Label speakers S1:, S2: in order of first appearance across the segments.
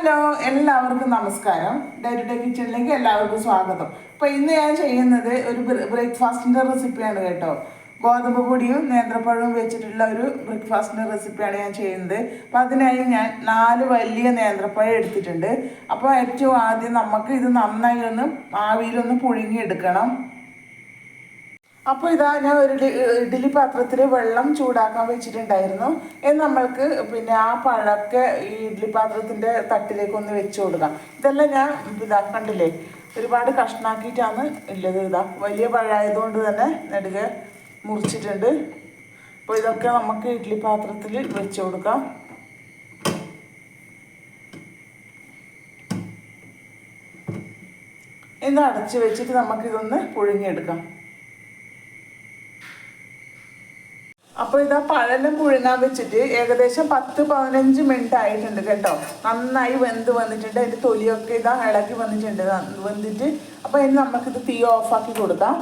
S1: Hello, എല്ലാവർക്കും നമസ്കാരം. Day to day കിച്ചണിലേക്ക് എല്ലാവർക്കും സ്വാഗതം. അപ്പോൾ ഇന്ന് ഞാൻ ചെയ്യുന്നത് ഒരു ബ്രേക്ക്ഫാസ്റ്റിൻ്റെ റെസിപ്പിയാണ് കേട്ടോ. ഗോതമ്പ് പൊടിയും നേന്ത്രപ്പഴവും വെച്ചിട്ടുള്ള ഒരു ബ്രേക്ക്ഫാസ്റ്റിൻ്റെ റെസിപ്പിയാണ് ഞാൻ ചെയ്യുന്നത്. അപ്പോൾ അതിനായി ഞാൻ 4 വലിയ നേന്ത്രപ്പഴം എടുത്തിട്ടുണ്ട്. അപ്പോൾ ഏറ്റവും ആദ്യം നമുക്ക് ഇത് നന്നായി ഒന്ന് ആവിയിലൊന്ന് പുഴുങ്ങിയെടുക്കണം. അപ്പോൾ ഇതാ ഞാൻ ഒരു ഇഡ്ഡലി പാത്രത്തിൽ വെള്ളം ചൂടാക്കാൻ വെച്ചിട്ടുണ്ടായിരുന്നു. നമ്മൾക്ക് പിന്നെ ആ പഴമൊക്കെ ഈ ഇഡ്ഡലി പാത്രത്തിൻ്റെ തട്ടിലേക്ക് ഒന്ന് വെച്ച് കൊടുക്കാം. ഇതെല്ലാം ഞാൻ ഇതാ കണ്ടില്ലേ, ഒരുപാട് കഷ്ണാക്കിയിട്ടാണ് ഉള്ളത്. ഇതാ വലിയ പഴമായതുകൊണ്ട് തന്നെ നെടുകെ മുറിച്ചിട്ടുണ്ട്. അപ്പോൾ ഇതൊക്കെ നമുക്ക് ഇഡ്ഡലി പാത്രത്തിൽ വെച്ച് കൊടുക്കാം. ഇത് അടച്ച് വെച്ചിട്ട് നമുക്കിതൊന്ന് പുഴുങ്ങിയെടുക്കാം. അപ്പോൾ ഇതാ പഴം പുഴുങ്ങാൻ വെച്ചിട്ട് ഏകദേശം 10-15 മിനിറ്റ് ആയിട്ടുണ്ട് കേട്ടോ. നന്നായി വെന്ത് വന്നിട്ടുണ്ട്. അതിൻ്റെ തൊലിയൊക്കെ ഇതാ ഇളക്കി വന്നിട്ടുണ്ട് വെന്തിട്ട്. അപ്പോൾ ഇനി നമുക്കിത് തീ ഓഫാക്കി കൊടുക്കാം.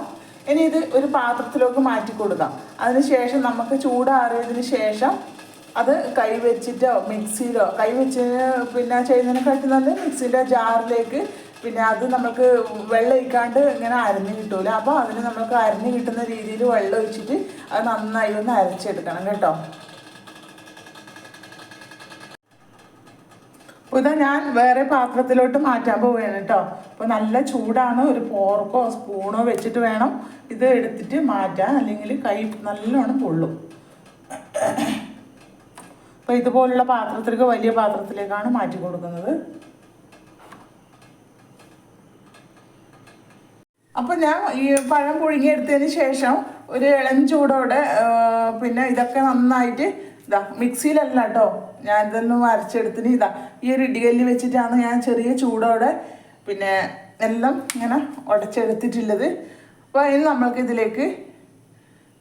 S1: ഇനി ഇത് ഒരു പാത്രത്തിലേക്ക് മാറ്റി കൊടുക്കാം. അതിന് ശേഷം നമുക്ക് ചൂടാറിയതിന് ശേഷം അത് കൈ വെച്ചിട്ടോ മിക്സിയിലോ കൈ വെച്ച് പിന്നെ ചെയ്യുന്നതിനെക്കാട്ടി നല്ല മിക്സിയുടെ ജാറിലേക്ക് പിന്നെ അത് നമുക്ക് വെള്ളം ഒഴിക്കാണ്ട് ഇങ്ങനെ അരഞ്ഞ് കിട്ടൂല. അപ്പോൾ അതിന് നമുക്ക് അരഞ്ഞ് കിട്ടുന്ന രീതിയിൽ വെള്ളം ഒഴിച്ചിട്ട് അത് നന്നായി ഒന്ന് അരച്ചെടുക്കണം കേട്ടോ. അപ്പോൾ ഇതാ ഞാൻ വേറെ പാത്രത്തിലോട്ട് മാറ്റാൻ പോവുകയാണ് കേട്ടോ. അപ്പോൾ നല്ല ചൂടാണ്. ഒരു ഫോർക്കോ സ്പൂണോ വെച്ചിട്ട് വേണം ഇത് എടുത്തിട്ട് മാറ്റാൻ, അല്ലെങ്കിൽ കൈ നല്ലോണം പൊള്ളും. അപ്പോൾ ഇതുപോലുള്ള പാത്രത്തിലേക്ക് വലിയ പാത്രത്തിലേക്കാണ് മാറ്റി കൊടുക്കുന്നത്. അപ്പോൾ ഞാൻ ഈ പഴം പുഴുങ്ങിയെടുത്തതിന് ശേഷം ഒരു ഇളം ചൂടോടെ പിന്നെ ഇതൊക്കെ നന്നായിട്ട് ഇതാ മിക്സിയിലല്ല കേട്ടോ, ഞാൻ ഇതൊന്നും അരച്ചെടുത്തിന്. ഇതാ ഈ ഒരു ഇടികല്ല് വെച്ചിട്ടാണ് ഞാൻ ചെറിയ ചൂടോടെ പിന്നെ എല്ലാം ഇങ്ങനെ ഉടച്ചെടുത്തിട്ടുള്ളത്. അപ്പോൾ ഇനി നമ്മൾക്ക് ഇതിലേക്ക്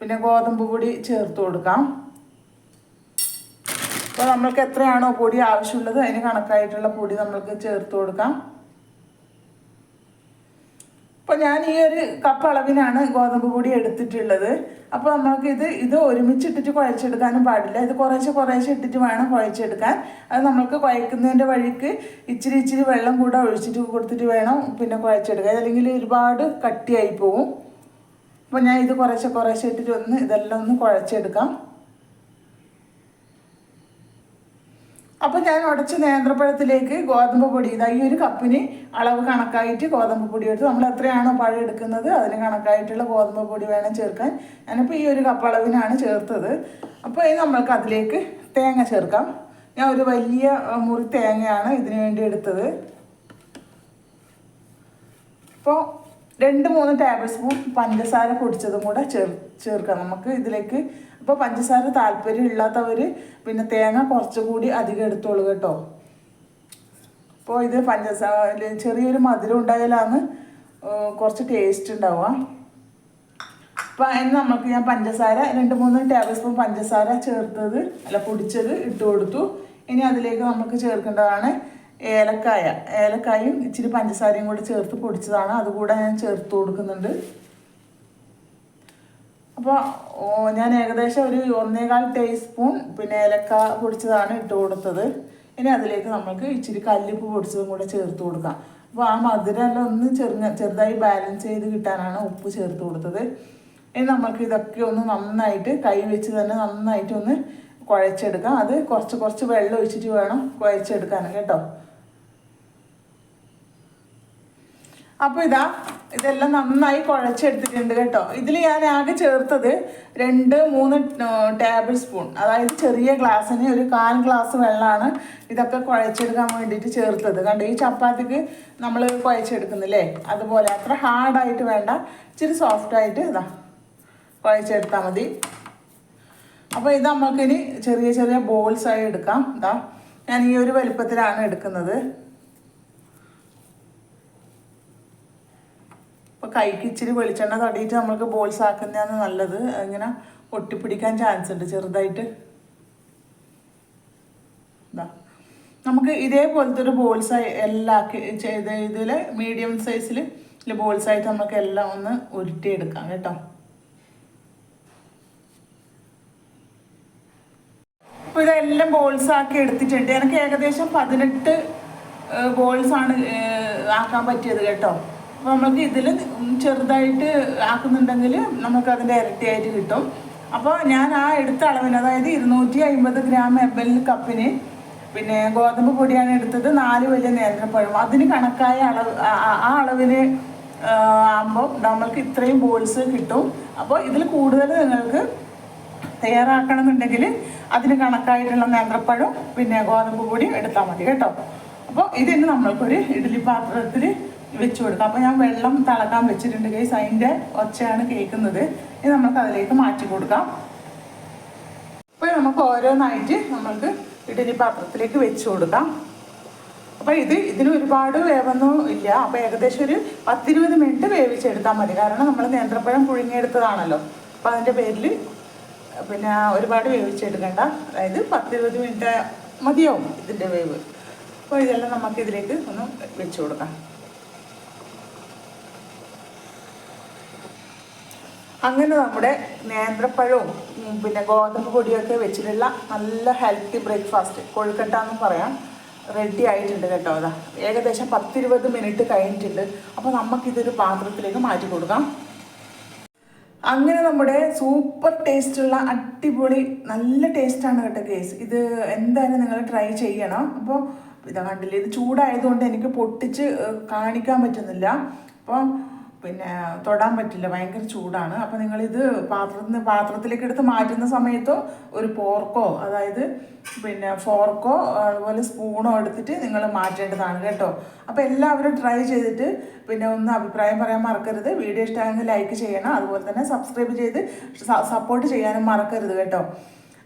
S1: പിന്നെ ഗോതമ്പ് പൊടി ചേർത്ത് കൊടുക്കാം. അപ്പോൾ നമ്മൾക്ക് എത്രയാണോ പൊടി ആവശ്യമുള്ളത് അതിന് കണക്കായിട്ടുള്ള പൊടി നമ്മൾക്ക് ചേർത്ത് കൊടുക്കാം. അപ്പോൾ ഞാൻ ഈ ഒരു കപ്പ് അളവിനാണ് ഗോതമ്പ് പൊടി എടുത്തിട്ടുള്ളത്. അപ്പോൾ നമ്മൾക്ക് ഇത് ഒരുമിച്ചിട്ടിട്ട് കുഴച്ചെടുക്കാനും പാടില്ല. ഇത് കുറേശ്ശെ ഇട്ടിട്ട് വേണം കുഴച്ചെടുക്കാൻ. അത് നമ്മൾക്ക് കുഴക്കുന്നതിൻ്റെ വഴിക്ക് ഇച്ചിരി വെള്ളം കൂടെ ഒഴിച്ചിട്ട് കൊടുത്തിട്ട് വേണം പിന്നെ കുഴച്ചെടുക്കാൻ, അല്ലെങ്കിൽ ഒരുപാട് കട്ടിയായി പോവും. അപ്പോൾ ഞാൻ ഇത് കുറേശ്ശെ ഇട്ടിട്ട് ഇതെല്ലാം ഒന്ന് കുഴച്ചെടുക്കാം. അപ്പോൾ ഞാൻ ഉടച്ച നേന്ത്രപ്പഴത്തിലേക്ക് ഗോതമ്പ് പൊടി ഇതാ ഈ ഒരു കപ്പിന് അളവ് കണക്കായിട്ട് ഗോതമ്പ് പൊടി എടുത്ത് നമ്മൾ എത്രയാണോ പഴം എടുക്കുന്നത് അതിന് കണക്കായിട്ടുള്ള ഗോതമ്പ് പൊടി വേണം ചേർക്കാൻ. ഞാനിപ്പോൾ ഈ ഒരു കപ്പ് അളവിനാണ് ചേർത്തത്. അപ്പോൾ ഇനി നമ്മൾക്ക് അതിലേക്ക് തേങ്ങ ചേർക്കാം. ഞാൻ ഒരു വലിയ മുറി തേങ്ങയാണ് ഇതിനു വേണ്ടി എടുത്തത്. അപ്പോൾ 2-3 ടേബിൾ സ്പൂൺ പഞ്ചസാര പൊടിച്ചതും കൂടെ ചേർക്കാം നമുക്ക് ഇതിലേക്ക്. അപ്പോൾ പഞ്ചസാര താല്പര്യം ഇല്ലാത്തവർ പിന്നെ തേങ്ങ കുറച്ചുകൂടി അധികം എടുത്തോളൂ കേട്ടോ. അപ്പോൾ ഇത് പഞ്ചസാര ചെറിയൊരു മധുരം ഉണ്ടായാലാണ് കുറച്ച് ടേസ്റ്റ് ഉണ്ടാവുക. അപ്പോൾ അതിന് നമുക്ക് ഞാൻ പഞ്ചസാര 2-3 ടേബിൾ സ്പൂൺ പഞ്ചസാര പൊടിച്ചത് ഇട്ട് കൊടുത്തു. ഇനി അതിലേക്ക് നമുക്ക് ചേർക്കേണ്ടതാണ് ഏലക്കായും ഇച്ചിരി പഞ്ചസാരയും കൂടി ചേർത്ത് പൊടിച്ചതാണ്, അതുകൂടെ ഞാൻ ചേർത്ത് കൊടുക്കുന്നുണ്ട്. അപ്പോൾ ഞാൻ ഏകദേശം ഒരു 1.25 ടീസ്പൂൺ പിന്നെ ഏലക്ക പൊടിച്ചതാണ് ഇട്ട് കൊടുത്തത്. ഇനി അതിലേക്ക് നമുക്ക് ഇച്ചിരി കല്ലുപ്പ് പൊടിച്ചതും കൂടെ ചേർത്ത് കൊടുക്കാം. അപ്പോൾ ആ മധുരമെല്ലാം ഒന്ന് ചെറുതായി ബാലൻസ് ചെയ്ത് കിട്ടാനാണ് ഉപ്പ് ചേർത്ത് കൊടുത്തത്. ഇനി നമുക്ക് ഇതൊക്കെ ഒന്ന് നന്നായിട്ട് കൈ വെച്ച് തന്നെ നന്നായിട്ട് ഒന്ന് കുഴച്ചെടുക്കാം. അത് കുറച്ച് വെള്ളം ഒഴിച്ചിട്ട് വേണം കുഴച്ചെടുക്കാൻ കേട്ടോ. അപ്പോൾ ഇതെല്ലാം നന്നായി കുഴച്ചെടുത്തിട്ടുണ്ട് കേട്ടോ. ഇതിൽ ഞാൻ ആകെ ചേർത്തത് 2-3 ടേബിൾ സ്പൂൺ, അതായത് ചെറിയ ഗ്ലാസ്സിന് ഒരു 1/4 ഗ്ലാസ് വെള്ളമാണ് ഇതൊക്കെ കുഴച്ചെടുക്കാൻ വേണ്ടിയിട്ട് ചേർത്തത്. കണ്ടോ, ഈ ചപ്പാത്തിക്ക് നമ്മൾ കുഴച്ചെടുക്കുന്നില്ലേ അതുപോലെ, അത്ര ഹാർഡായിട്ട് വേണ്ട, ഇച്ചിരി സോഫ്റ്റായിട്ട് കുഴച്ചെടുത്താൽ മതി. അപ്പോൾ ഇത് നമുക്കിനി ചെറിയ ബോൾസായി എടുക്കാം. ഞാൻ ഈ ഒരു വലുപ്പത്തിലാണ് എടുക്കുന്നത്. അപ്പോൾ കൈക്ക് ഇച്ചിരി വെളിച്ചെണ്ണ തടിയിട്ട് നമ്മൾക്ക് ബോൾസ് ആക്കുന്നതാണ് നല്ലത്. ഇങ്ങനെ ഒട്ടിപ്പിടിക്കാൻ ചാൻസ് ഉണ്ട് ചെറുതായിട്ട്. നമുക്ക് ഇതേപോലത്തെ ഒരു ബോൾസായി എല്ലാം ചെയ്ത് ഇതിൽ മീഡിയം സൈസിൽ ബോൾസായിട്ട് നമുക്ക് എല്ലാം ഒന്ന് ഉരുട്ടിയെടുക്കാം കേട്ടോ. അപ്പോൾ ഇതെല്ലാം ബോൾസാക്കി എടുത്തിട്ടുണ്ട്. എനിക്ക് ഏകദേശം 18 ബോൾസാണ് ആക്കാൻ പറ്റിയത് കേട്ടോ. അപ്പോൾ നമുക്ക് ഇതിൽ ചെറുതായിട്ട് ആക്കുന്നുണ്ടെങ്കിൽ നമുക്കതിൻ്റെ ഇരട്ടിയായിട്ട് കിട്ടും. അപ്പോൾ ഞാൻ ആ എടുത്ത അളവിന്, അതായത് 250 ഗ്രാം ML കപ്പിന് പിന്നെ ഗോതമ്പ് പൊടിയാണ് എടുത്തത്, 4 വലിയ നേന്ത്രപ്പഴം. അതിന് കണക്കായ അളവ്, ആ അളവിന് ആകുമ്പോൾ നമ്മൾക്ക് ഇത്രയും ബോൾസ് കിട്ടും. അപ്പോൾ ഇതിൽ കൂടുതൽ നിങ്ങൾക്ക് തയ്യാറാക്കണമെന്നുണ്ടെങ്കിൽ അതിന് കണക്കായിട്ടുള്ള നേന്ത്രപ്പഴം പിന്നെ ഗോതമ്പ് പൊടി എടുത്താൽ മതി കേട്ടോ. അപ്പോൾ ഇതിന് നമ്മൾക്കൊരു ഇഡ്ഡലി പാത്രത്തിൽ വെച്ച് കൊടുക്കാം. അപ്പോൾ ഞാൻ വെള്ളം തിളക്കാൻ വെച്ചിട്ടുണ്ട് ഗൈസ്, അതിൻ്റെ ഒച്ചയാണ് കേൾക്കുന്നത്. ഇത് നമുക്ക് അതിലേക്ക് മാറ്റി കൊടുക്കാം. അപ്പോൾ നമുക്ക് ഓരോന്നായിട്ട് നമ്മൾക്ക് ഇഡ്ഡലി പാത്രത്തിലേക്ക് വെച്ച് കൊടുക്കാം. അപ്പോൾ ഇതിന് ഒരുപാട് വേവൊന്നും ഇല്ല. അപ്പോൾ ഏകദേശം ഒരു 10-20 മിനിറ്റ് വേവിച്ചെടുത്താൽ മതി. കാരണം നമ്മൾ നേന്ത്രപ്പഴം പുഴുങ്ങിയെടുത്തതാണല്ലോ. അപ്പോൾ അതിൻ്റെ പേരിൽ പിന്നെ ഒരുപാട് വേവിച്ചെടുക്കണ്ട. അതായത് 10-20 മിനിറ്റ് മതിയാവും ഇതിൻ്റെ വേവ്. അപ്പോൾ ഇതെല്ലാം നമുക്കിതിലേക്ക് ഒന്ന് വെച്ച് കൊടുക്കാം. അങ്ങനെ നമ്മുടെ നേന്ത്രപ്പഴവും പിന്നെ ഗോതമ്പ് പൊടിയൊക്കെ വെച്ചിട്ടുള്ള നല്ല ഹെൽത്തി ബ്രേക്ക്ഫാസ്റ്റ്, കൊഴുക്കട്ട എന്നും പറയാം, റെഡി ആയിട്ടുണ്ട് കേട്ടോ. അതാ ഏകദേശം 10-20 മിനിറ്റ് കഴിഞ്ഞിട്ടുണ്ട്. അപ്പോൾ നമുക്കിതൊരു പാത്രത്തിലേക്ക് മാറ്റി കൊടുക്കാം. അങ്ങനെ നമ്മുടെ സൂപ്പർ ടേസ്റ്റുള്ള അടിപൊളി നല്ല ടേസ്റ്റാണ് കേട്ടോ കേസ്. ഇത് എന്തായാലും നിങ്ങൾ ട്രൈ ചെയ്യണം. അപ്പോൾ ഇതാ കണ്ടില്ലേ, ഇത് ചൂടായതുകൊണ്ട് എനിക്ക് പൊട്ടിച്ച് കാണിക്കാൻ പറ്റുന്നില്ല. അപ്പം പിന്നെ തൊടാൻ പറ്റില്ല, ഭയങ്കര ചൂടാണ്. അപ്പോൾ നിങ്ങളിത് പാത്രത്തിലേക്ക് എടുത്ത് മാറ്റുന്ന സമയത്തോ ഒരു പോർക്കോ, അതായത് പിന്നെ ഫോർക്കോ അതുപോലെ സ്പൂണോ എടുത്തിട്ട് നിങ്ങൾ മാറ്റേണ്ടതാണ് കേട്ടോ. അപ്പോൾ എല്ലാവരും ട്രൈ ചെയ്തിട്ട് പിന്നെ ഒന്ന് അഭിപ്രായം പറയാൻ മറക്കരുത്. വീഡിയോ ഇഷ്ടമായെങ്കിൽ ലൈക്ക് ചെയ്യണം, അതുപോലെ തന്നെ സബ്സ്ക്രൈബ് ചെയ്ത് സപ്പോർട്ട് ചെയ്യാനും മറക്കരുത് കേട്ടോ.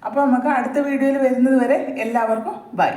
S1: അപ്പോൾ നമുക്ക് അടുത്ത വീഡിയോയിൽ വരുന്നത് വരെ എല്ലാവർക്കും ബൈ.